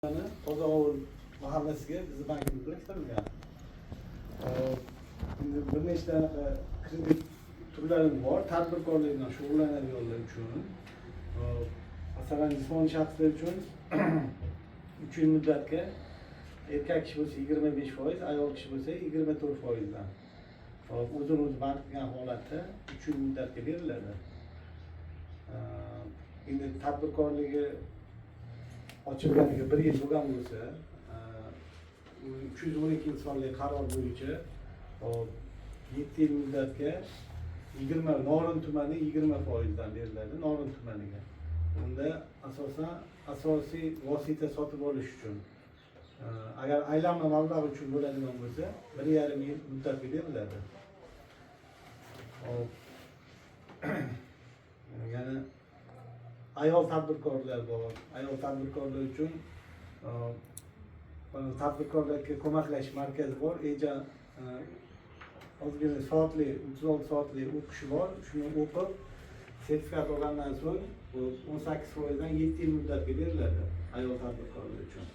To'g'ri mahallasiga bizni bankimizga kirilgan. Endi bir nechta kredit turlarimiz bor. Tadbirkorlik bilan shug'ullanadiganlar uchun, masalan, jismoniy shaxslar uchun 3 yil muddatga erkak kishi bo'lsa 25%, ayol kishi bo'lsa 24% dan o'zini o'zi band qilgan holatda 3 yil muddatga beriladi. Endi tadbirkorligi ochilganiga 1 yil bo'lgan bo'lsa, 312 sonli qaror bo'yicha 7 yil muddatga 20 Norin tumani 20% dan beriladi. Norin tumaniga. Unda asosan asosiy vosita sotib olish uchun agar aylanma mablag' uchun bo'ladigan bo'lsa 1,5 yil muddatga beriladi. Yana ayol tadbirkorlar bor. Ayol tadbirkorlar uchun tadbirkorlarga ko'maklash markazi bor. Eja ozgina soatli 36 soatli o'qishi bor. Shuni o'qib, sertifikat olgandan so'ng 18% dan 7 yil muddatga beriladi ayol tadbirkorlar uchun.